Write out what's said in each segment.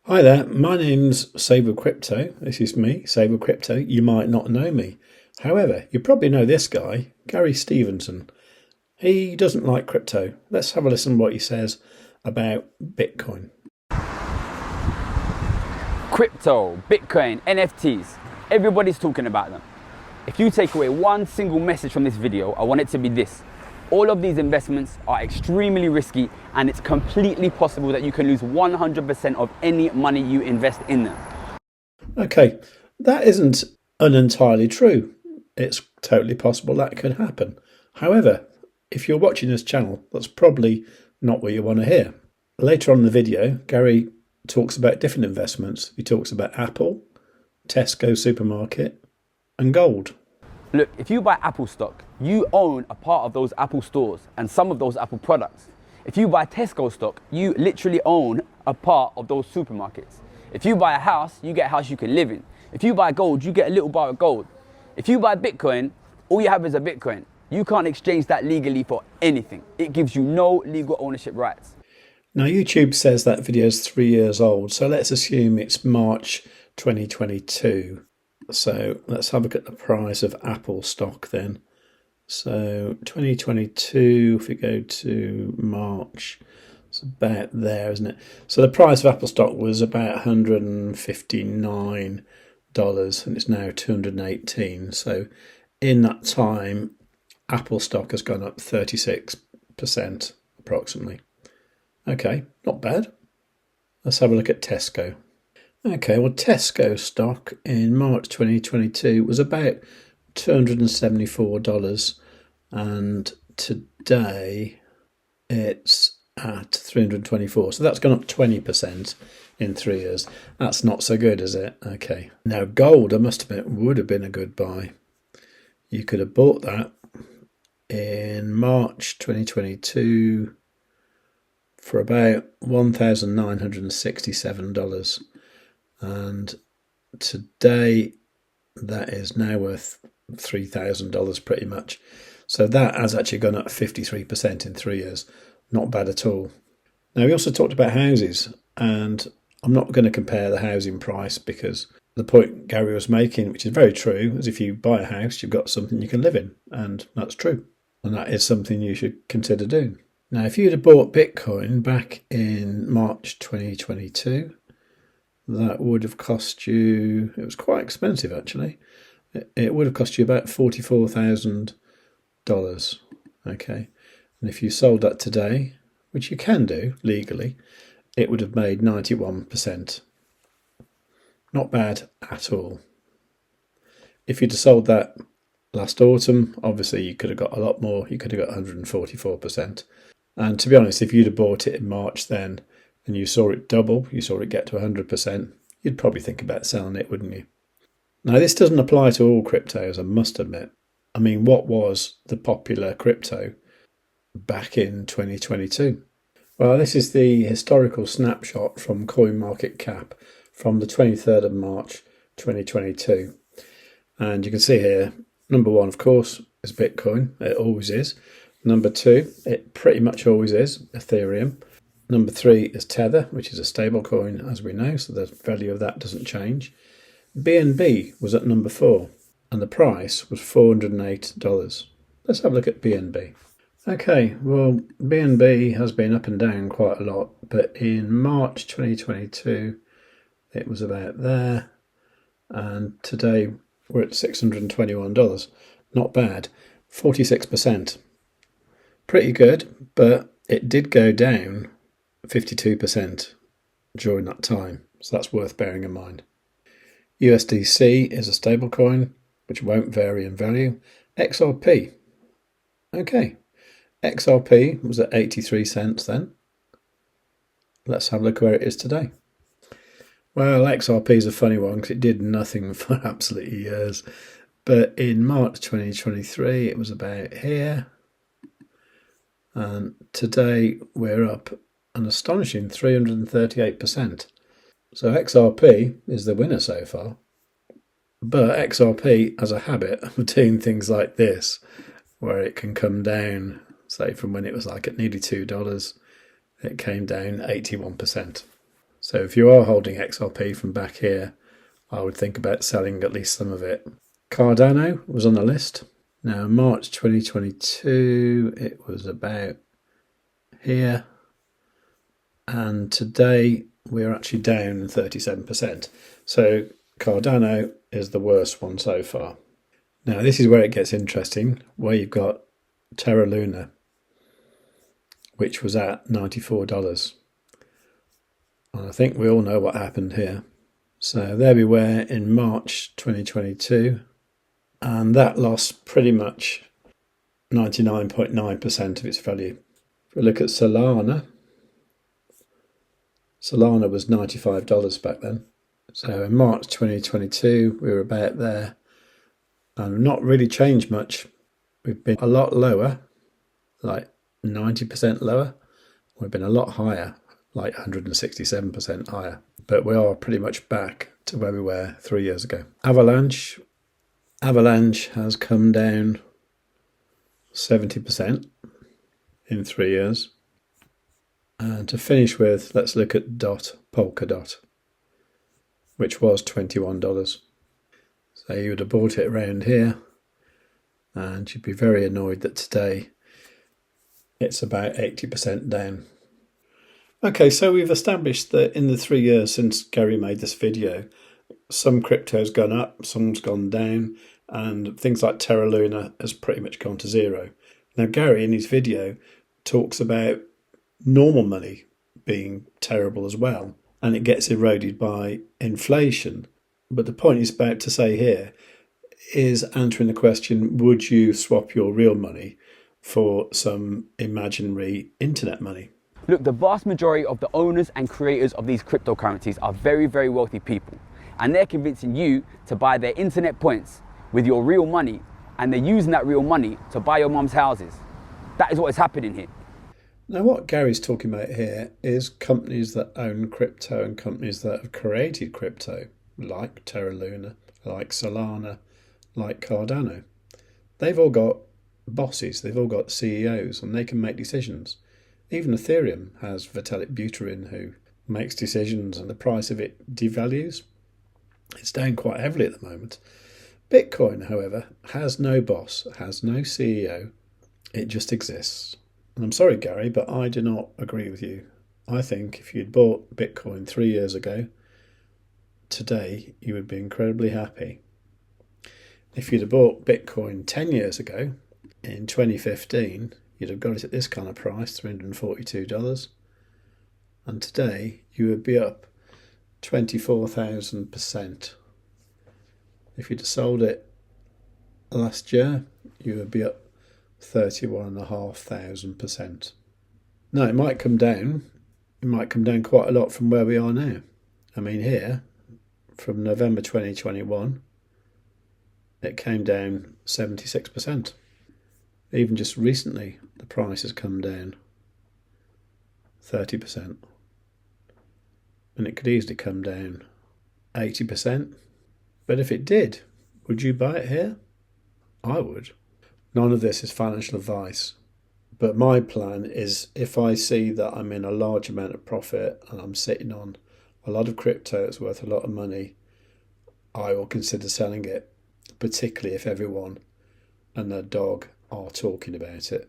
Hi there, my name's savewith.crypto. This is me, savewith.crypto. You might not know me. However, you probably know this guy, Gary Stevenson. He doesn't like crypto. Let's have a listen to what he says about Bitcoin. Crypto, Bitcoin, NFTs, everybody's talking about them. If you take away one single message from this video, I want it to be this. All of these investments are extremely risky and it's completely possible that you can lose 100% of any money you invest in them. Okay, that isn't entirely true. It's totally possible that could happen. However, if you're watching this channel, that's probably not what you want to hear. Later on in the video, Gary talks about different investments. He talks about Apple, Tesco supermarket, and gold. Look, if you buy Apple stock, you own a part of those Apple stores and some of those Apple products. If you buy Tesco stock, you literally own a part of those supermarkets. If you buy a house, you get a house you can live in. If you buy gold, you get a little bar of gold. If you buy Bitcoin, all you have is a Bitcoin. You can't exchange that legally for anything. It gives you no legal ownership rights. Now, YouTube says that video is 3 years old, so let's assume it's March 2022. So let's have a look at the price of Apple stock then. So 2022, if we go to March, it's about there, isn't it? So the price of Apple stock was about $159 and it's now $218. So in that time, Apple stock has gone up 36% approximately. Okay, not bad. Let's have a look at Tesco. Okay, well, Tesco stock in March 2022 was about $274, and today it's at $324. So that's gone up 20% in 3 years. That's not so good, is it? Okay. Now, gold, I must admit, would have been a good buy. You could have bought that in March 2022 for about $1,967. And today that is now worth $3,000 pretty much. So that has actually gone up 53% in 3 years. Not bad at all. Now, we also talked about houses, and I'm not going to compare the housing price because the point Gary was making, which is very true, is if you buy a house, you've got something you can live in, and that's true. And that is something you should consider doing. Now, if you'd have bought Bitcoin back in March 2022, that would have cost you, it was quite expensive actually, it would have cost you about $44,000. Okay, and if you sold that today, which you can do legally, it would have made 91%. Not bad at all. If you'd have sold that last autumn, obviously you could have got a lot more. You could have got 144%. And to be honest, if you'd have bought it in March then, and you saw it double, you saw it get to 100%, you'd probably think about selling it, wouldn't you? Now, this doesn't apply to all cryptos, I must admit. I mean, what was the popular crypto back in 2022? Well, this is the historical snapshot from CoinMarketCap from the 23rd of March 2022. And you can see here, number one, of course, is Bitcoin. It always is. Number two, it pretty much always is Ethereum. Number three is Tether, which is a stable coin, as we know, so the value of that doesn't change. BNB was at number 4, and the price was $408. Let's have a look at BNB. Okay, well, BNB has been up and down quite a lot, but in March 2022, it was about there, and today we're at $621. Not bad, 46%. Pretty good, but it did go down 52% during that time, so that's worth bearing in mind. USDC is a stable coin which won't vary in value. XRP, okay, XRP was at 83 cents then. Let's have a look where it is today. Well, XRP is a funny one because it did nothing for absolutely years, but in March 2023 it was about here, and today we're up an astonishing 338%. So XRP is the winner so far. But XRP has a habit of doing things like this, where it can come down, say from when it was like at nearly $2, it came down 81%. So if you are holding XRP from back here, I would think about selling at least some of it. Cardano was on the list. Now, March 2022, it was about here. And today, we're actually down 37%. So Cardano is the worst one so far. Now, this is where it gets interesting, where you've got Terra Luna, which was at $94. And I think we all know what happened here. So there we were in March 2022, and that lost pretty much 99.9% of its value. If we look at Solana, Solana was $95 back then. So in March 2022, we were about there, and not really changed much. We've been a lot lower, like 90% lower. We've been a lot higher, like 167% higher. But we are pretty much back to where we were 3 years ago. Avalanche has come down 70% in 3 years. And to finish with, let's look at Polkadot, which was $21. So you would have bought it around here, and you'd be very annoyed that today it's about 80% down. Okay, so we've established that in the 3 years since Gary made this video, some crypto's gone up, some's gone down, and things like Terra Luna has pretty much gone to zero. Now, Gary, in his video, talks about normal money being terrible as well, and it gets eroded by inflation. But the point he's about to say here is answering the question, would you swap your real money for some imaginary internet money? Look, the vast majority of the owners and creators of these cryptocurrencies are very, very wealthy people. And they're convincing you to buy their internet points with your real money, and they're using that real money to buy your mum's houses. That is what is happening here. Now, what Gary's talking about here is companies that own crypto and companies that have created crypto, like Terra Luna, like Solana, like Cardano. They've all got bosses, they've all got CEOs, and they can make decisions. Even Ethereum has Vitalik Buterin, who makes decisions, and the price of it devalues. It's down quite heavily at the moment. Bitcoin, however, has no boss, has no CEO. It just exists. And I'm sorry, Gary, but I do not agree with you. I think if you'd bought Bitcoin 3 years ago, today you would be incredibly happy. If you'd have bought Bitcoin 10 years ago, in 2015, you'd have got it at this kind of price, $342. And today you would be up 24,000%. If you'd have sold it last year, you would be up 31,500%. Now, it might come down. It might come down quite a lot from where we are now. I mean, here, from November 2021, it came down 76%. Even just recently, the price has come down 30%. And it could easily come down 80%. But if it did, would you buy it here? I would. None of this is financial advice. But my plan is, if I see that I'm in a large amount of profit and I'm sitting on a lot of crypto that's worth a lot of money, I will consider selling it, particularly if everyone and their dog are talking about it.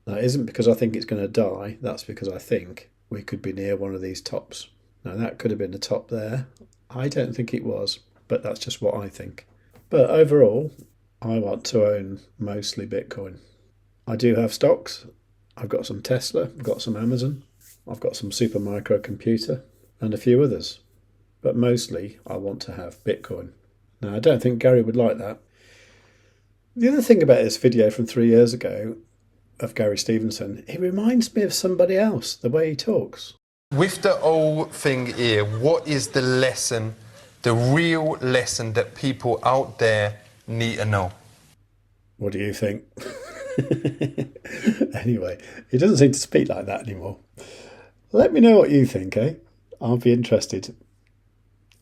That isn't because I think it's going to die, that's because I think we could be near one of these tops. Now, that could have been the top there. I don't think it was, but that's just what I think. But overall, I want to own mostly Bitcoin. I do have stocks. I've got some Tesla, I've got some Amazon, I've got some Supermicro computer and a few others. But mostly I want to have Bitcoin. Now, I don't think Gary would like that. The other thing about this video from 3 years ago of Gary Stevenson, he reminds me of somebody else, the way he talks. With the whole thing here, what is the lesson, the real lesson that people out there need to know? What do you think? Anyway, he doesn't seem to speak like that anymore. Let me know what you think, eh? I'll be interested.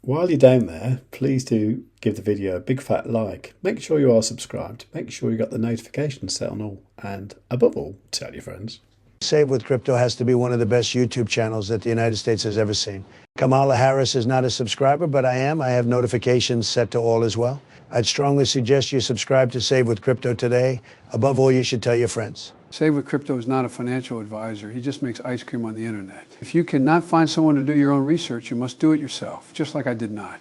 While you're down there, please do give the video a big fat like. Make sure you are subscribed. Make sure you got the notifications set on all. And above all, tell your friends. Save with Crypto has to be one of the best YouTube channels that the United States has ever seen. Kamala Harris is not a subscriber, but I am. I have notifications set to all as well. I'd strongly suggest you subscribe to Save with Crypto today. Above all, you should tell your friends. Save with Crypto is not a financial advisor. He just makes ice cream on the internet. If you cannot find someone to do your own research, you must do it yourself, just like I did not.